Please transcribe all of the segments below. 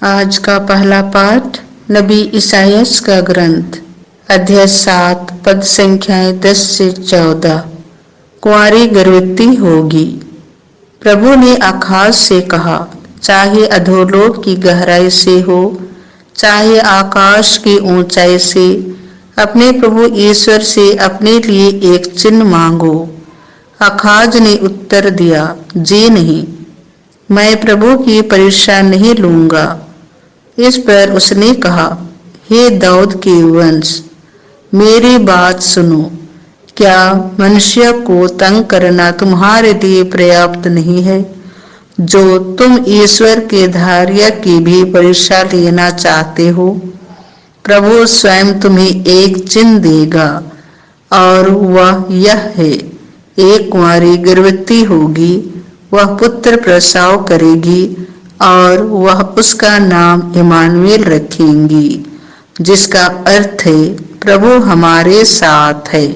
आज का पहला पाठ नबी ईसायास का ग्रंथ अध्याय 7 पद संख्याएं 10 से 14। कुंवारी गर्भवती होगी। प्रभु ने आकाश से कहा, चाहे अधोलोक की गहराई से हो, चाहे आकाश की ऊंचाई से, अपने प्रभु ईश्वर से अपने लिए एक चिन्ह मांगो। आकाश ने उत्तर दिया, जी नहीं, मैं प्रभु की परीक्षा नहीं लूंगा। इस पर उसने कहा, हे दाऊद के वंश, मेरी बात सुनो। क्या मनुष्य को तंग करना तुम्हारे लिए पर्याप्त नहीं है, जो तुम ईश्वर के धार्य की भी परीक्षा लेना चाहते हो? प्रभु स्वयं तुम्हें एक चिन्ह देगा, और वह यह है, एक कुंवारी गर्भवती होगी, वह पुत्र प्रसव करेगी, और वह उसका नाम इमानुएल रखेंगी, जिसका अर्थ है प्रभु हमारे साथ है।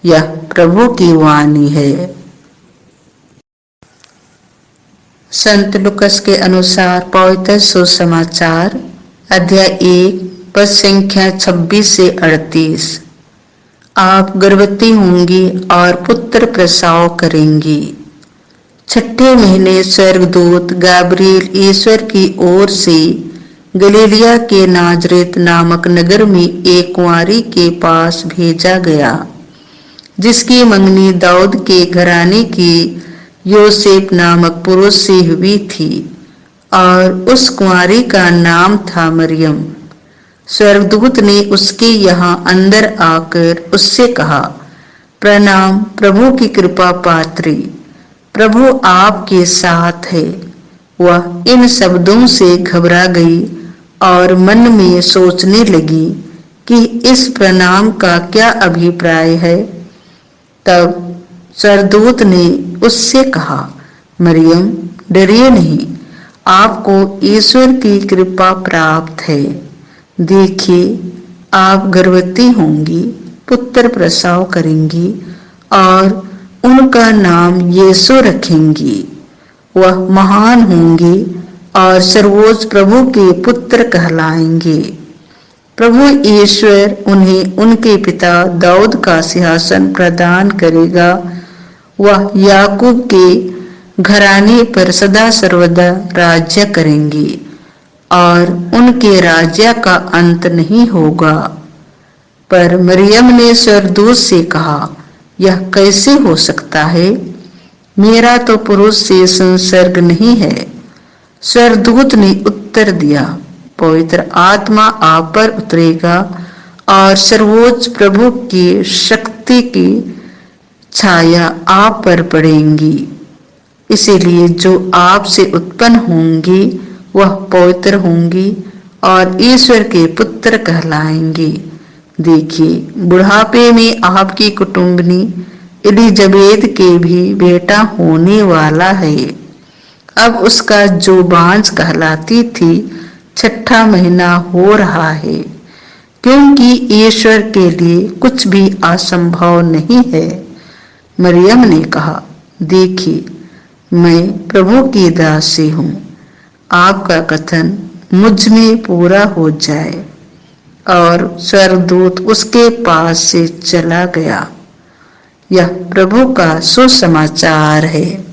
यह प्रभु की वाणी है। संत लूकास के अनुसार पवित्र सुसमाचार अध्याय 1 पद संख्या 26 से 38। आप गर्भवती होंगी और पुत्र प्रसव करेंगी। छठे महीने स्वर्गदूत गाब्रिएल ईश्वर की ओर से गलीलिया के नाजरेत नामक नगर में एक कुंवारी के पास भेजा गया, जिसकी मंगनी दाऊद के घराने की योसेफ नामक पुरुष से हुई थी, और उस कुंवारी का नाम था मरियम। स्वर्गदूत ने उसके यहाँ अंदर आकर उससे कहा, प्रणाम प्रभु की कृपा पात्री, प्रभु आपके साथ है। वह इन शब्दों से घबरा गई और मन में सोचने लगी कि इस प्रणाम का क्या अभिप्राय है। तब स्वर्गदूत ने उससे कहा, मरियम, डरिए नहीं, आपको ईश्वर की कृपा प्राप्त है। देखिए, आप गर्भवती होंगी, पुत्र प्रसव करेंगी, और उनका नाम यीशु रखेंगी। वह महान होंगे और सर्वोच्च प्रभु के पुत्र कहलाएंगे। प्रभु ईश्वर उन्हें उनके पिता दाऊद का सिंहासन प्रदान करेगा। वह याकूब के घराने पर सदा सर्वदा राज्य करेंगे, और उनके राज्य का अंत नहीं होगा। पर मरियम ने स्वर्गदूत से कहा, यह कैसे हो सकता है? मेरा तो पुरुष से संसर्ग नहीं है। स्वर्गदूत ने उत्तर दिया, पवित्र आत्मा आप पर उतरेगा, और सर्वोच्च प्रभु की शक्ति की छाया आप पर पड़ेगी। इसीलिए जो आपसे उत्पन्न होंगी वह पवित्र होंगी और ईश्वर के पुत्र कहलाएंगे। देखिए, बुढ़ापे में आपकी कुटुंबनी एलिजबेत के भी बेटा होने वाला है। अब उसका जो बांझ कहलाती थी, छठा महीना हो रहा है, क्योंकि ईश्वर के लिए कुछ भी असंभव नहीं है। मरियम ने कहा, देखिए, मैं प्रभु की दासी हूँ, आपका कथन मुझ में पूरा हो जाए। और स्वर्गदूत उसके पास से चला गया। यह प्रभु का सुसमाचार है।